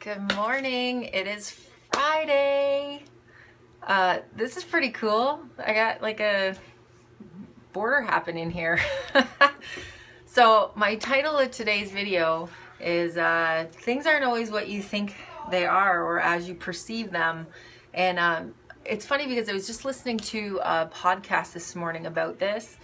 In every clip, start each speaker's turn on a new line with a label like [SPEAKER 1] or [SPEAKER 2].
[SPEAKER 1] Good morning. It is Friday. This is pretty cool. I got like a border happening here. So my title of today's video is things aren't always what you think they are or as you perceive them. And it's funny because I was just listening to a podcast this morning about this.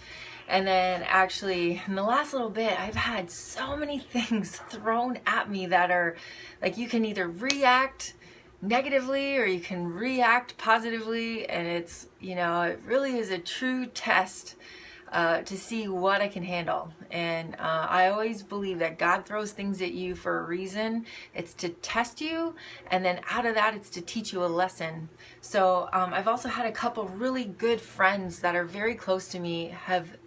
[SPEAKER 1] And then actually in the last little bit, I've had so many things thrown at me that are like, you can either react negatively or you can react positively. And it's, it really is a true test to see what I can handle. And I always believe that God throws things at you for a reason. It's to test you, and then out of that, it's to teach you a lesson. So I've also had a couple really good friends that are very close to me have,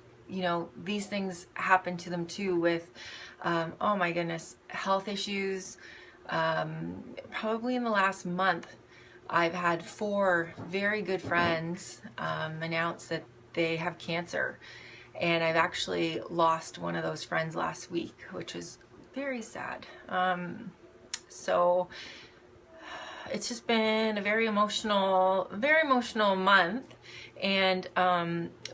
[SPEAKER 1] these things happen to them too with, oh my goodness, health issues. Probably in the last month, I've had 4 very good friends announce that they have cancer. And I've actually lost one of those friends last week, which was very sad. So it's just been a very emotional month. And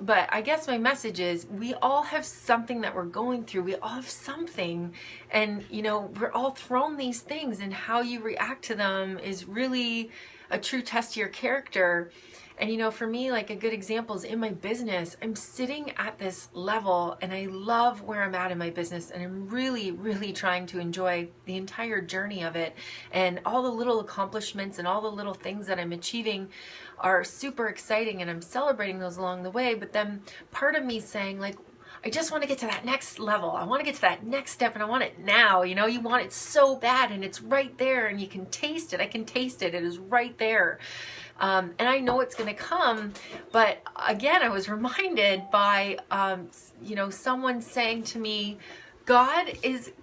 [SPEAKER 1] but I guess my message is we all have something that we're going through. We all have something, and we're all thrown these things, and how you react to them is really a true test to your character. And for me, like a good example is in my business. I'm sitting at this level and I love where I'm at in my business, and I'm really, really trying to enjoy the entire journey of it, and all the little accomplishments and all the little things that I'm achieving are super exciting, and I'm celebrating those along the way. But then part of me saying like, I just want to get to that next level. I want to get to that next step, and I want it now. You want it so bad, and it's right there, and you can taste it. I can taste it. It is right there. And I know it's going to come. But again, I was reminded by, someone saying to me, God is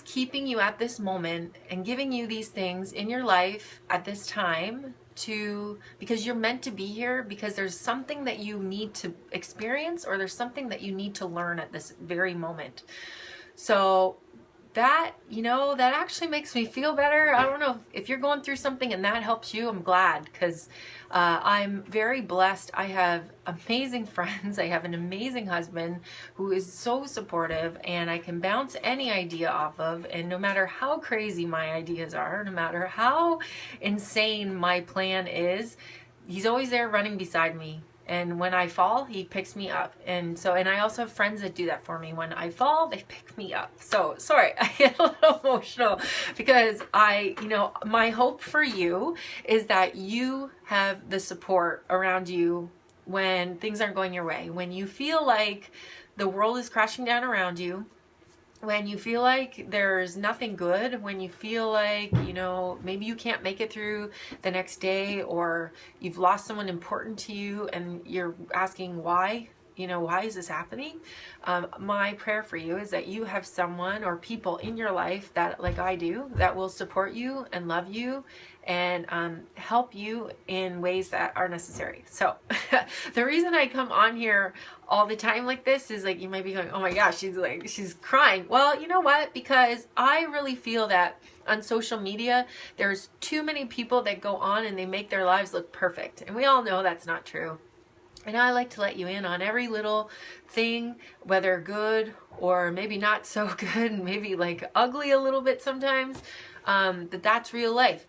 [SPEAKER 1] keeping you at this moment and giving you these things in your life at this time because you're meant to be here, because there's something that you need to experience, or there's something that you need to learn at this very moment. So that, that actually makes me feel better. I don't know if you're going through something and that helps you, I'm glad, because I'm very blessed. I have amazing friends. I have an amazing husband who is so supportive, and I can bounce any idea off of. And no matter how crazy my ideas are, no matter how insane my plan is, he's always there running beside me. And when I fall, he picks me up. And I also have friends that do that for me. When I fall, they pick me up. So, sorry, I get a little emotional because my hope for you is that you have the support around you when things aren't going your way. When you feel like the world is crashing down around you, when you feel like there's nothing good, when you feel like, maybe you can't make it through the next day, or you've lost someone important to you and you're asking why, why is this happening? My prayer for you is that you have someone or people in your life that, like I do, that will support you and love you and help you in ways that are necessary. So the reason I come on here all the time like this is like, you might be going, oh my gosh, she's crying. Well, you know what? Because I really feel that on social media, there's too many people that go on and they make their lives look perfect. And we all know that's not true. And I like to let you in on every little thing, whether good or maybe not so good, and maybe like ugly a little bit sometimes, that's real life.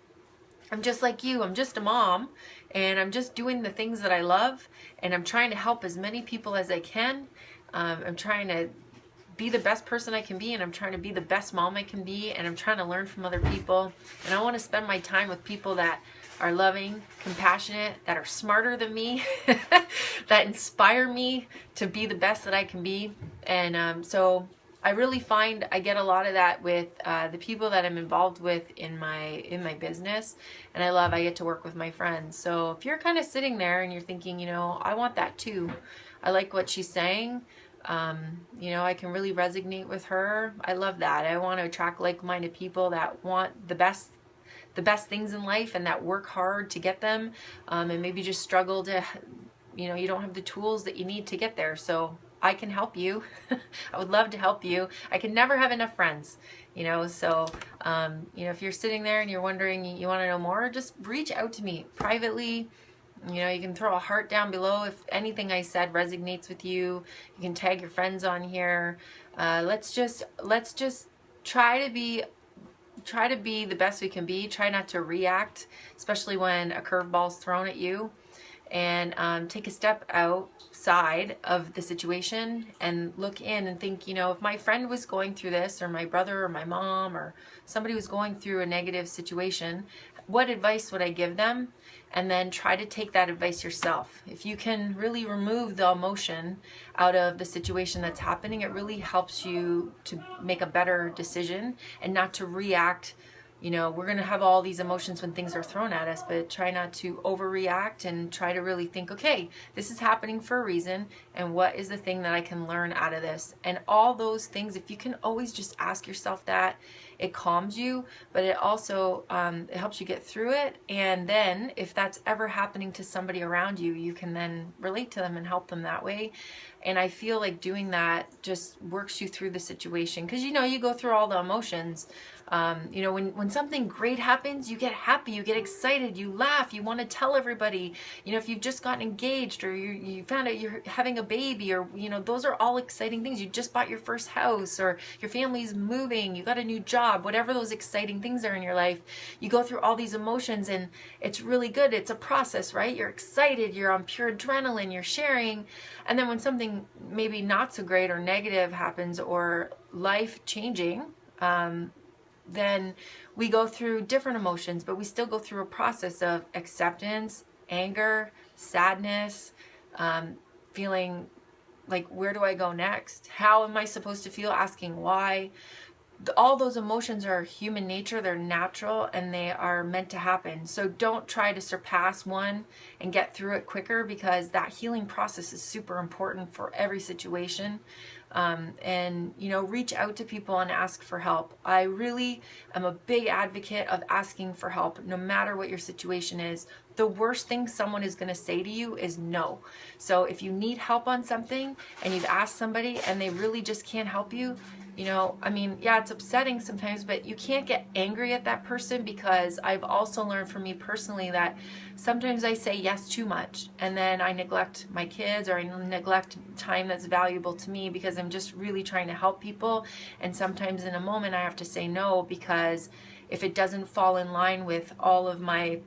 [SPEAKER 1] I'm just like you. I'm just a mom, and I'm just doing the things that I love, and I'm trying to help as many people as I can. I'm trying to be the best person I can be, and I'm trying to be the best mom I can be, and I'm trying to learn from other people. And I want to spend my time with people that are loving, compassionate, that are smarter than me, that inspire me to be the best that I can be. And so I really find I get a lot of that with the people that I'm involved with in my business, and I get to work with my friends. So if you're kind of sitting there and you're thinking, I want that too. I like what she's saying. I can really resonate with her. I love that. I want to attract like-minded people that want the best things in life and that work hard to get them, and maybe just struggle to, you don't have the tools that you need to get there. So I can help you. I would love to help you. I can never have enough friends, so, if you're sitting there and you're wondering, you want to know more, just reach out to me privately. You can throw a heart down below if anything I said resonates with you. You can tag your friends on here. Let's just try to be the best we can be. Try not to react, especially when a curveball's thrown at you. And take a step outside of the situation and look in and think, if my friend was going through this, or my brother or my mom or somebody was going through a negative situation, what advice would I give them? And then try to take that advice yourself. If you can really remove the emotion out of the situation that's happening, it really helps you to make a better decision and not to react. We're going to have all these emotions when things are thrown at us, but try not to overreact and try to really think, okay, this is happening for a reason, and what is the thing that I can learn out of this? And all those things, if you can always just ask yourself that, it calms you, but it also it helps you get through it. And then if that's ever happening to somebody around you, you can then relate to them and help them that way. And I feel like doing that just works you through the situation, because you go through all the emotions. When something great happens, you get happy, you get excited, you laugh, you want to tell everybody. If you've just gotten engaged, or you found out you're having a baby, or those are all exciting things. You just bought your first house, or your family's moving, you got a new job, whatever those exciting things are in your life. You go through all these emotions, and it's really good. It's a process, right? You're excited, you're on pure adrenaline, you're sharing. And then when something maybe not so great or negative happens, or life changing, then we go through different emotions, but we still go through a process of acceptance, anger, sadness, feeling like, where do I go next? How am I supposed to feel? Asking why. All those emotions are human nature, they're natural, and they are meant to happen. So don't try to surpass one and get through it quicker, because that healing process is super important for every situation. And reach out to people and ask for help. I really am a big advocate of asking for help, no matter what your situation is. The worst thing someone is going to say to you is no. So if you need help on something and you've asked somebody and they really just can't help you, yeah, it's upsetting sometimes, but you can't get angry at that person, because I've also learned from me personally that sometimes I say yes too much, and then I neglect my kids, or I neglect time that's valuable to me, because I'm just really trying to help people. And sometimes in a moment I have to say no, because if it doesn't fall in line with all of my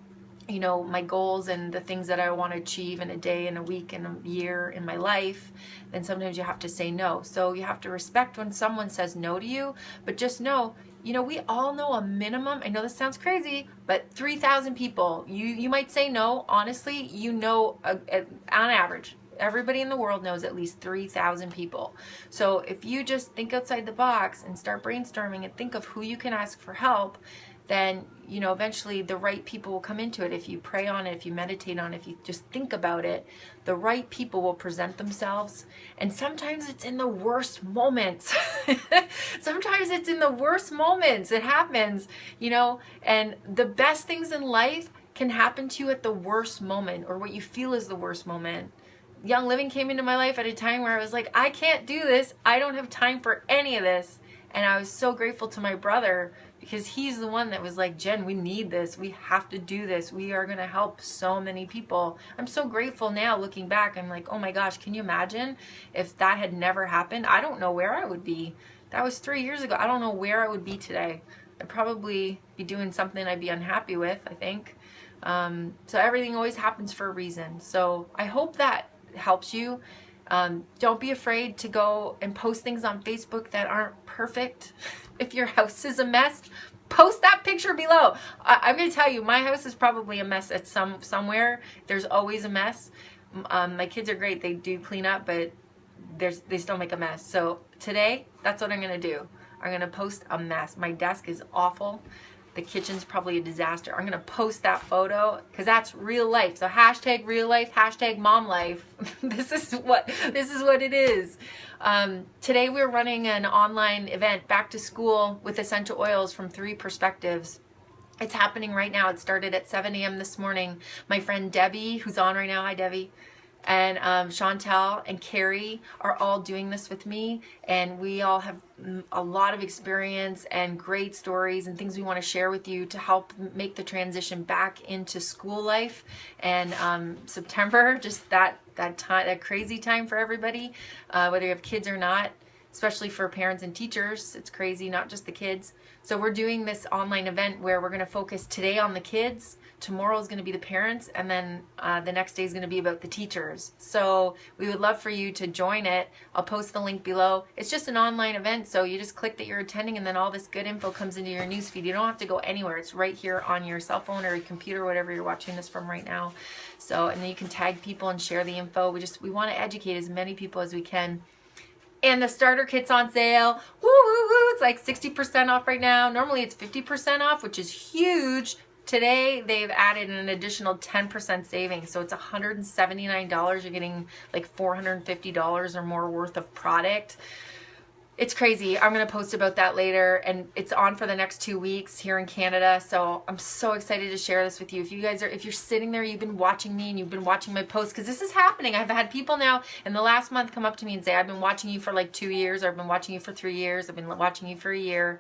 [SPEAKER 1] my goals and the things that I want to achieve in a day, in a week, in a year, in my life, then sometimes you have to say no. So you have to respect when someone says no to you, but just know, we all know a minimum. I know this sounds crazy, but 3,000 people, you might say no. Honestly, on average, everybody in the world knows at least 3,000 people. So if you just think outside the box and start brainstorming and think of who you can ask for help, then eventually the right people will come into it. If you pray on it, if you meditate on it, if you just think about it, the right people will present themselves. And sometimes it's in the worst moments. Sometimes it's in the worst moments. It happens, and the best things in life can happen to you at the worst moment, or what you feel is the worst moment. Young Living came into my life at a time where I was like, I can't do this. I don't have time for any of this. And I was so grateful to my brother, because he's the one that was like, Jen, we need this. We have to do this. We are going to help so many people. I'm so grateful now looking back. I'm like, oh my gosh, can you imagine if that had never happened? I don't know where I would be. That was 3 years ago. I don't know where I would be today. I'd probably be doing something I'd be unhappy with, I think. So everything always happens for a reason. So I hope that helps you. Don't be afraid to go and post things on Facebook that aren't perfect. If your house is a mess, post that picture below. I'm going to tell you, my house is probably a mess at somewhere. There's always a mess. My kids are great. They do clean up, but they still make a mess. So today, that's what I'm going to do. I'm going to post a mess. My desk is awful. The kitchen's probably a disaster. I'm going to post that photo, because that's real life. So hashtag real life, hashtag mom life. This is what it is. Today we're running an online event, back to school with essential oils from 3 perspectives. It's happening right now. It started at 7 a.m. this morning. My friend Debbie, who's on right now, hi Debbie, And Chantel and Carrie are all doing this with me, and we all have a lot of experience and great stories and things we want to share with you to help make the transition back into school life. And September, just that time, that crazy time for everybody, whether you have kids or not, especially for parents and teachers. It's crazy, not just the kids. So we're doing this online event where we're going to focus today on the kids, tomorrow is going to be the parents, and then the next day is going to be about the teachers. So we would love for you to join it. I'll post the link below. It's just an online event, so you just click that you're attending, and then all this good info comes into your newsfeed. You don't have to go anywhere. It's right here on your cell phone or your computer, whatever you're watching this from right now. So, and then you can tag people and share the info. We want to educate as many people as we can. And the starter kit's on sale. Woo, woo, woo. It's like 60% off right now. Normally it's 50% off, which is huge. Today they've added an additional 10% savings. So it's $179. You're getting like $450 or more worth of product. It's crazy. I'm going to post about that later, and it's on for the next 2 weeks here in Canada. So I'm so excited to share this with you. If you're sitting there, you've been watching me and you've been watching my posts, because this is happening. I've had people now in the last month come up to me and say, I've been watching you for like 2 years, or I've been watching you for 3 years, I've been watching you for a year,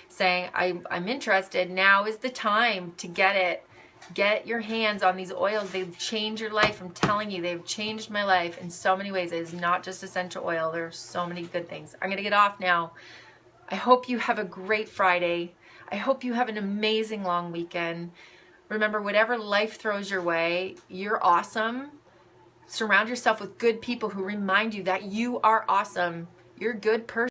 [SPEAKER 1] saying, I'm interested. Now is the time to get it. Get your hands on these oils. They've changed your life. I'm telling you, they've changed my life in so many ways. It is not just essential oil. There are so many good things. I'm going to get off now. I hope you have a great Friday. I hope you have an amazing long weekend. Remember, whatever life throws your way, you're awesome. Surround yourself with good people who remind you that you are awesome. You're a good person.